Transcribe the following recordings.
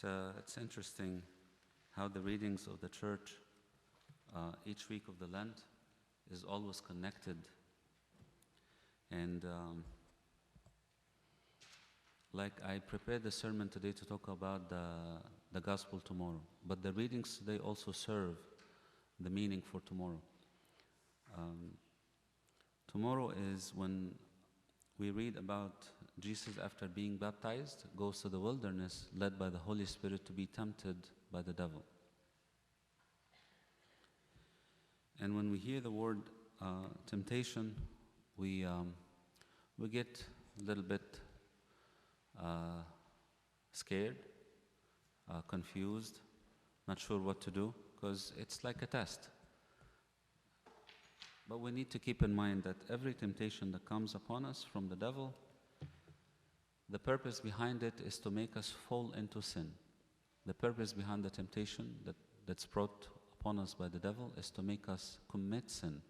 It's interesting how the readings of the church each week of the Lent is always connected. And like I prepared the sermon today to talk about the gospel tomorrow, but the readings today also serve the meaning for tomorrow. Tomorrow is when we read about Jesus, after being baptized, goes to the wilderness led by the Holy Spirit to be tempted by the devil. And when we hear the word temptation, we get a little bit scared, confused, not sure what to do, because it's like a test. But we need to keep in mind that every temptation that comes upon us from the devil, the purpose behind it is to make us fall into sin. The purpose behind the temptation that's brought upon us by the devil is to make us commit sin.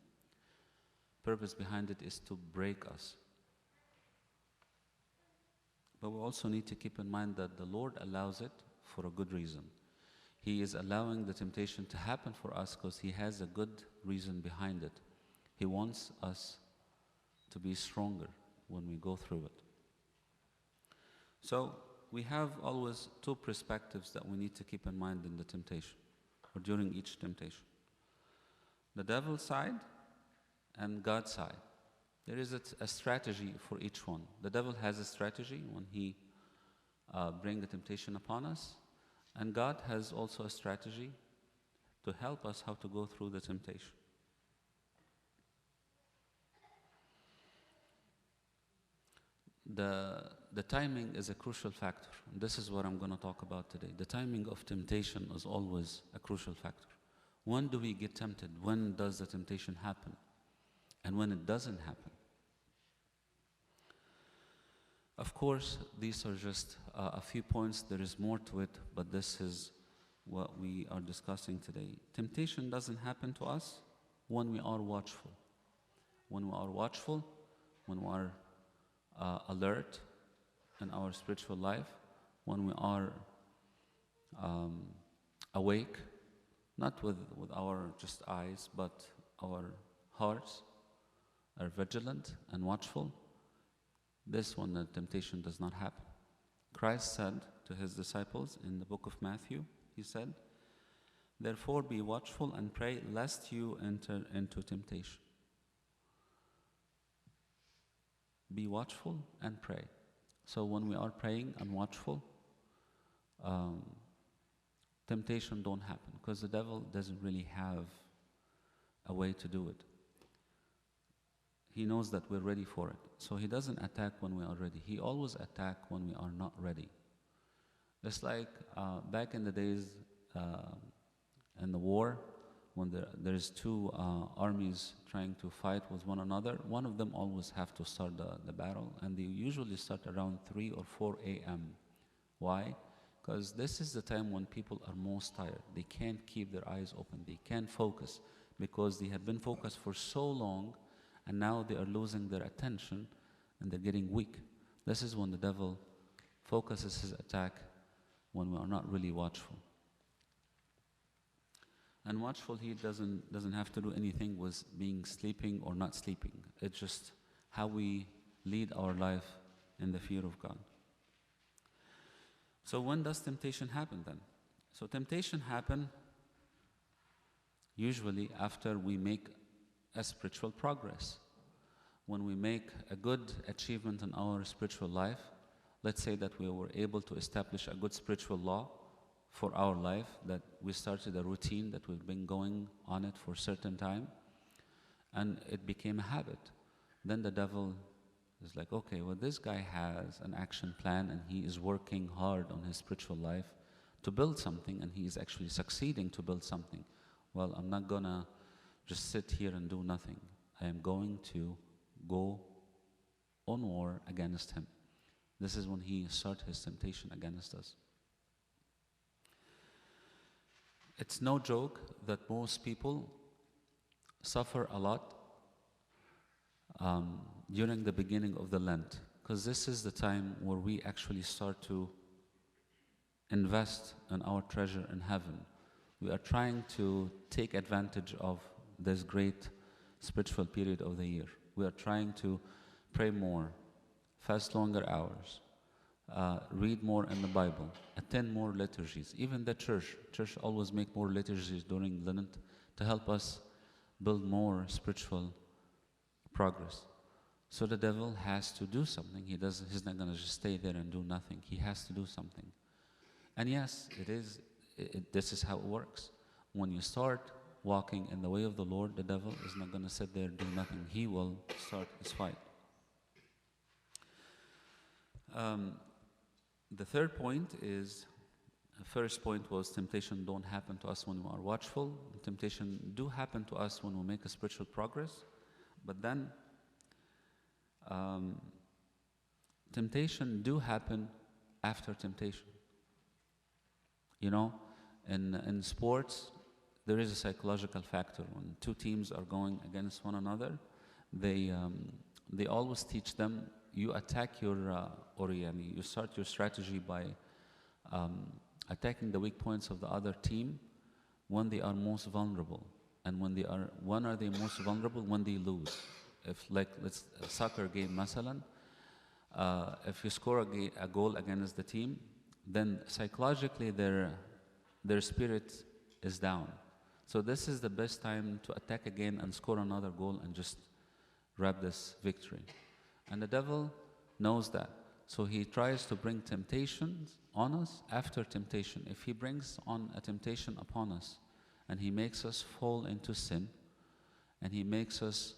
Purpose behind it is to break us. But we also need to keep in mind that the Lord allows it for a good reason. He is allowing the temptation to happen for us because He has a good reason behind it. He wants us to be stronger when we go through it. So we have always two perspectives that we need to keep in mind in the temptation, or during each temptation. The devil's side and God's side. There is a strategy for each one. The devil has a strategy when he brings the temptation upon us, and God has also a strategy to help us how to go through the temptation. The timing is a crucial factor. And this is what I'm going to talk about today. The timing of temptation is always a crucial factor. When do we get tempted? When does the temptation happen? And when it doesn't happen? Of course, these are just a few points. There is more to it, but this is what we are discussing today. Temptation doesn't happen to us when we are watchful. When we are watchful, when we are alert in our spiritual life, when we are awake, not with our just eyes, but our hearts are vigilant and watchful, this when the temptation does not happen. Christ said to His disciples in the book of Matthew, He said, "Therefore be watchful and pray, lest you enter into temptation." Be watchful and pray. So when we are praying and watchful, temptation don't happen because the devil doesn't really have a way to do it. He knows that we're ready for it. So he doesn't attack when we are ready. He always attacks when we are not ready. It's like back in the days in the war, when there's two armies trying to fight with one another, one of them always have to start the battle, and they usually start around 3 or 4 a.m. Why? Because this is the time when people are most tired. They can't keep their eyes open. They can't focus because they have been focused for so long, and now they are losing their attention and they're getting weak. This is when the devil focuses his attack when we are not really watchful. And watchful, he doesn't have to do anything with being sleeping or not sleeping. It's just how we lead our life in the fear of God. So when does temptation happen then? So temptation happen usually after we make a spiritual progress. When we make a good achievement in our spiritual life, let's say that we were able to establish a good spiritual law for our life, that we started a routine that we've been going on it for a certain time, and it became a habit. Then the devil is like, okay, well, this guy has an action plan and he is working hard on his spiritual life to build something, and he is actually succeeding to build something. Well, I'm not gonna just sit here and do nothing. I am going to go on war against him. This is when he starts his temptation against us. It's no joke that most people suffer a lot during the beginning of the Lent, because this is the time where we actually start to invest in our treasure in heaven. We are trying to take advantage of this great spiritual period of the year. We are trying to pray more, fast longer hours, read more in the Bible, attend more liturgies. Even the church always make more liturgies during Lent to help us build more spiritual progress. So the devil has to do something. He's not going to just stay there and do nothing. He has to do something. And yes, this is how it works. When you start walking in the way of the Lord, the devil is not going to sit there and do nothing. He will start his fight. The third point is, first point was temptation don't happen to us when we are watchful. Temptation do happen to us when we make a spiritual progress. But then, temptation do happen after temptation. You know, in sports, there is a psychological factor. When two teams are going against one another, they always teach them, you attack you start your strategy by attacking the weak points of the other team when they are most vulnerable. And when are they most vulnerable? When they lose. If, like, let's a soccer game, masalan, if you score a goal against the team, then psychologically their spirit is down. So this is the best time to attack again and score another goal and just grab this victory. And the devil knows that. So he tries to bring temptations on us after temptation. If he brings on a temptation upon us and he makes us fall into sin and he makes us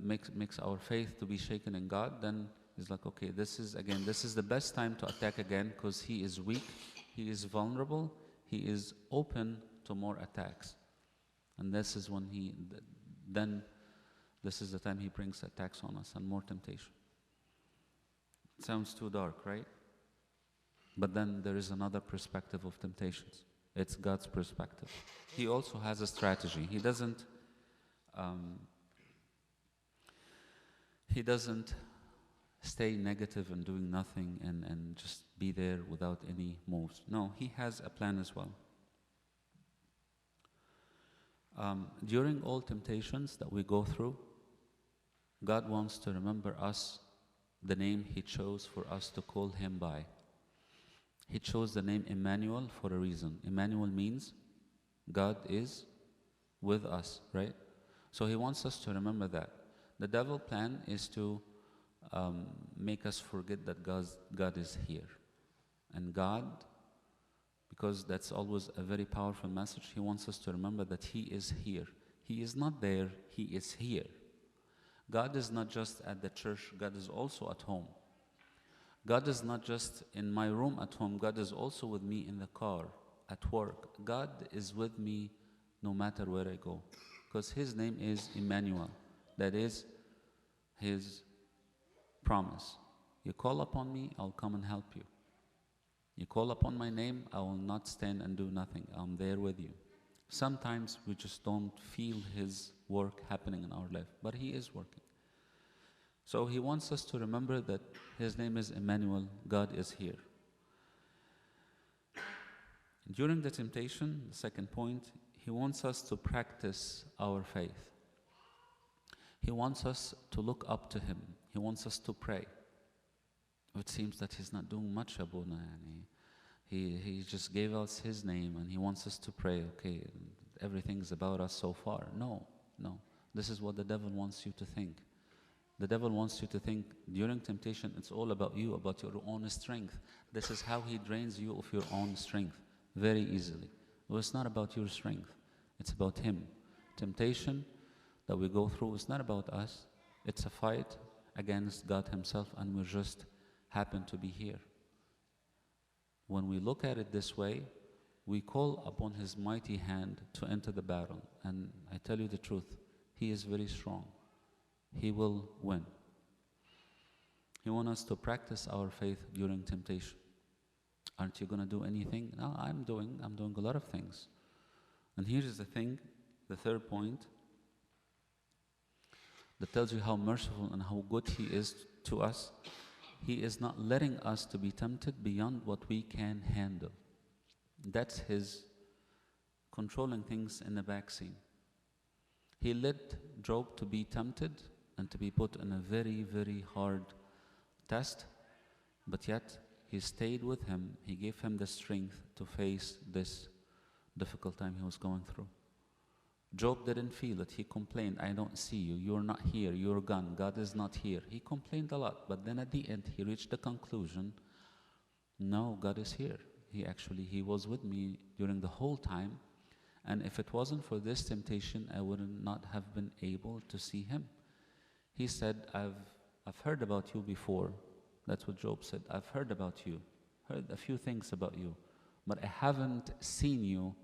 makes our faith to be shaken in God, then he's like, okay, this is the best time to attack again, because he is weak, he is vulnerable, he is open to more attacks. And this is when this is the time he brings attacks on us and more temptation. It sounds too dark, right? But then there is another perspective of temptations. It's God's perspective. He also has a strategy. He doesn't stay negative and doing nothing and just be there without any moves. No, he has a plan as well. During all temptations that we go through, God wants to remember us, the name he chose for us to call him by. He chose the name Emmanuel for a reason. Emmanuel means God is with us, right? So he wants us to remember that. The devil's plan is to make us forget that God is here. And God, because that's always a very powerful message, he wants us to remember that he is here. He is not there, he is here. God is not just at the church, God is also at home. God is not just in my room at home, God is also with me in the car, at work. God is with me no matter where I go, because his name is Emmanuel. That is his promise. You call upon me, I'll come and help you. You call upon my name, I will not stand and do nothing. I'm there with you. Sometimes we just don't feel his work happening in our life, but he is working. So he wants us to remember that his name is Emmanuel, God is here. During the temptation, the second point, he wants us to practice our faith. He wants us to look up to him. He wants us to pray. It seems that he's not doing much, Abuna. He just gave us his name and he wants us to pray. Okay, everything's about us so far. No. This is what the devil wants you to think. The devil wants you to think during temptation it's all about you, about your own strength. This is how he drains you of your own strength very easily. Well, it's not about your strength. It's about him. Temptation that we go through is not about us. It's a fight against God himself, and we just happen to be here. When we look at it this way, we call upon his mighty hand to enter the battle. And I tell you the truth, he is very strong. He will win. He wants us to practice our faith during temptation. Aren't you going to do anything? No, I'm doing a lot of things. And here's the thing, the third point, that tells you how merciful and how good he is to us. He is not letting us to be tempted beyond what we can handle. That's His controlling things in the back scene. He let Job to be tempted and to be put in a very, very hard test, but yet He stayed with him. He gave him the strength to face this difficult time he was going through. Job didn't feel it. He complained, I don't see you. You're not here. You're gone. God is not here. He complained a lot, but then at the end he reached the conclusion, no, God is here. He was with me during the whole time, and if it wasn't for this temptation, I would not have been able to see Him. He said, I've heard about you before. That's what Job said. I've heard about you, heard a few things about you, but I haven't seen you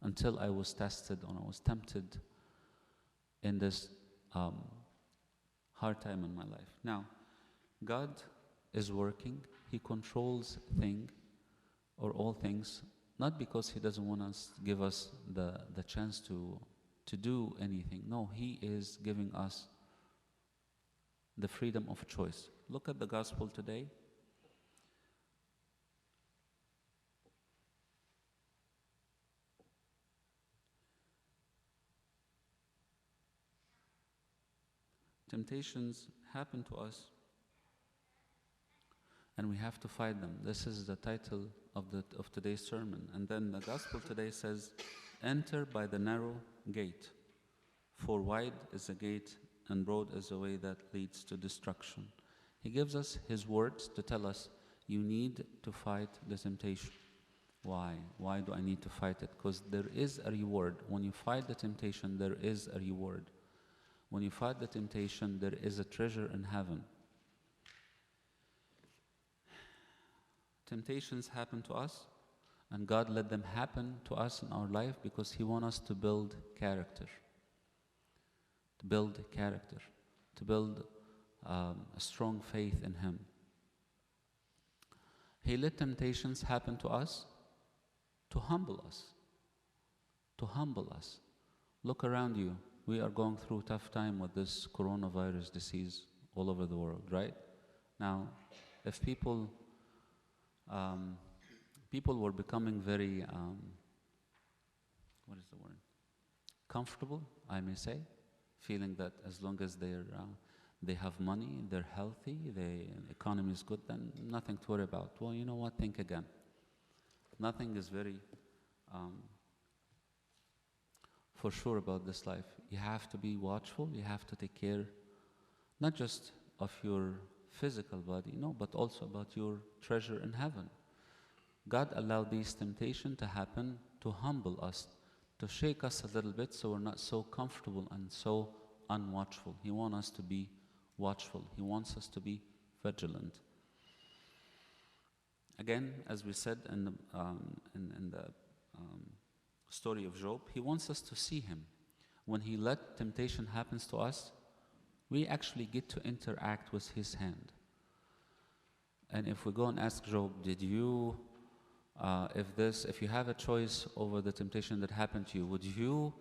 until I was tested and I was tempted in this hard time in my life. Now, God is working. He controls all things, not because He doesn't want us to give us the chance to do anything. No, He is giving us the freedom of choice. Look at the gospel today. Temptations happen to us, and we have to fight them. This is the title of today's sermon. And then the gospel today says, enter by the narrow gate, for wide is the gate and broad is the way that leads to destruction. He gives us His words to tell us, you need to fight the temptation. Why? Why do I need to fight it? Because there is a reward. When you fight the temptation, there is a reward. When you fight the temptation, there is a treasure in heaven. Temptations happen to us, and God let them happen to us in our life because He wants us to build character. To build character. To build a strong faith in Him. He let temptations happen to us to humble us. To humble us. Look around you. We are going through a tough time with this coronavirus disease all over the world, right? Now, if people were becoming very, what is the word? Comfortable, I may say, feeling that as long as they have money, they're healthy, the economy is good, then nothing to worry about. Well, you know what? Think again. Nothing is very for sure about this life. You have to be watchful. You have to take care not just of your physical body, no, but also about your treasure in heaven. God allowed these temptations to happen to humble us, to shake us a little bit so we're not so comfortable and so unwatchful. He wants us to be watchful. He wants us to be vigilant. Again, as we said in the story of Job, He wants us to see Him. When He let temptation happens to us, we actually get to interact with His hand. And if we go and ask Job, did you, if you have a choice over the temptation that happened to you, would you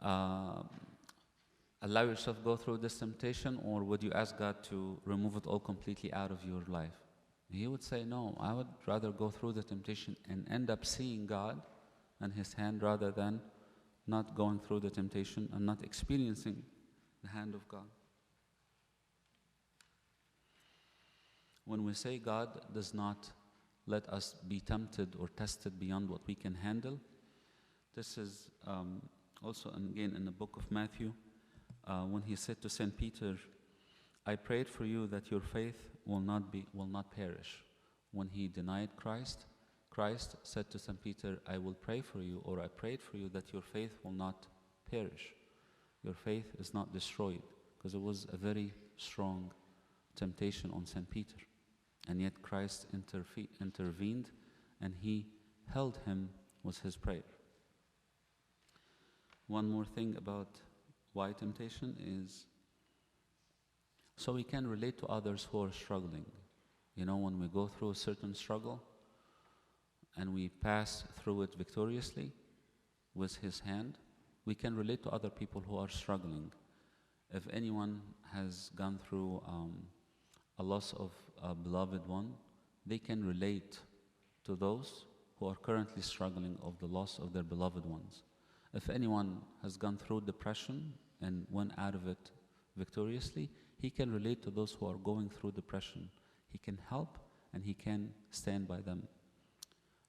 allow yourself to go through this temptation, or would you ask God to remove it all completely out of your life? He would say, no, I would rather go through the temptation and end up seeing God and His hand rather than not going through the temptation and not experiencing the hand of God. When we say God does not let us be tempted or tested beyond what we can handle, this is also again in the book of Matthew, when He said to St. Peter, I prayed for you that your faith will not perish. When he denied Christ, Christ said to St. Peter, I will pray for you, or I prayed for you that your faith will not perish. Your faith is not destroyed, because it was a very strong temptation on St. Peter. And yet Christ intervened, and He held him with His prayer. One more thing about why temptation is so we can relate to others who are struggling. You know, when we go through a certain struggle and we pass through it victoriously with His hand, we can relate to other people who are struggling. If anyone has gone through a loss of a beloved one, they can relate to those who are currently struggling of the loss of their beloved ones. If anyone has gone through depression and went out of it victoriously, he can relate to those who are going through depression. He can help and he can stand by them.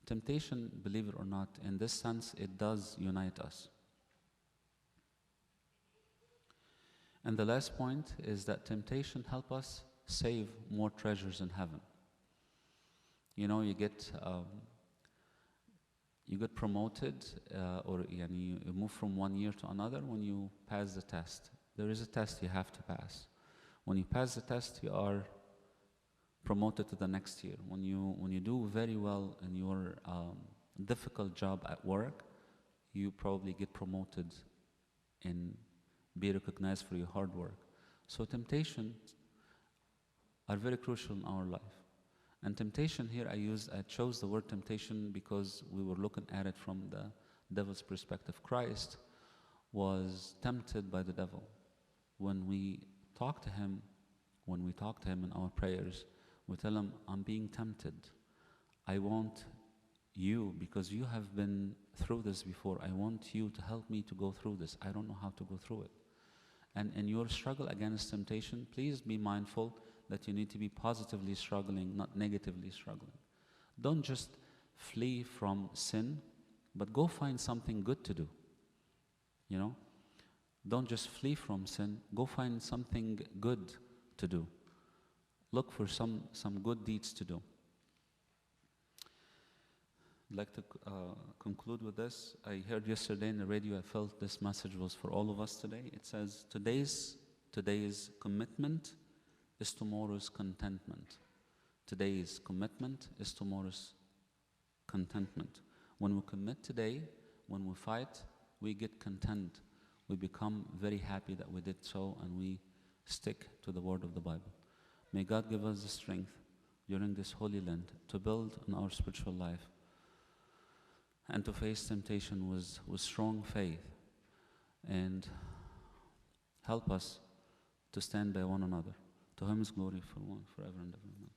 Temptation, believe it or not, in this sense, it does unite us. And the last point is that temptation helps us save more treasures in heaven. You know, you get promoted or you move from one year to another when you pass the test. There is a test you have to pass. When you pass the test, you are promoted to the next year. When you do very well in your difficult job at work, you probably get promoted and be recognized for your hard work. So temptations are very crucial in our life. And temptation here, I chose the word temptation because we were looking at it from the devil's perspective. Christ was tempted by the devil. When we talk to him in our prayers, we tell him, I'm being tempted. I want you, because you have been through this before, I want you to help me to go through this. I don't know how to go through it. And in your struggle against temptation, please be mindful that you need to be positively struggling, not negatively struggling. Don't just flee from sin, but go find something good to do. You know? Don't just flee from sin, go find something good to do. Look for some good deeds to do. I'd like to conclude with this. I heard yesterday in the radio, I felt this message was for all of us today. It says, today's commitment is tomorrow's contentment. Today's commitment is tomorrow's contentment. When we commit today, when we fight, we get content. We become very happy that we did so, and we stick to the word of the Bible. May God give us the strength during this Holy Lent to build on our spiritual life and to face temptation with strong faith, and help us to stand by one another. To Him is glory forever and ever. Amen.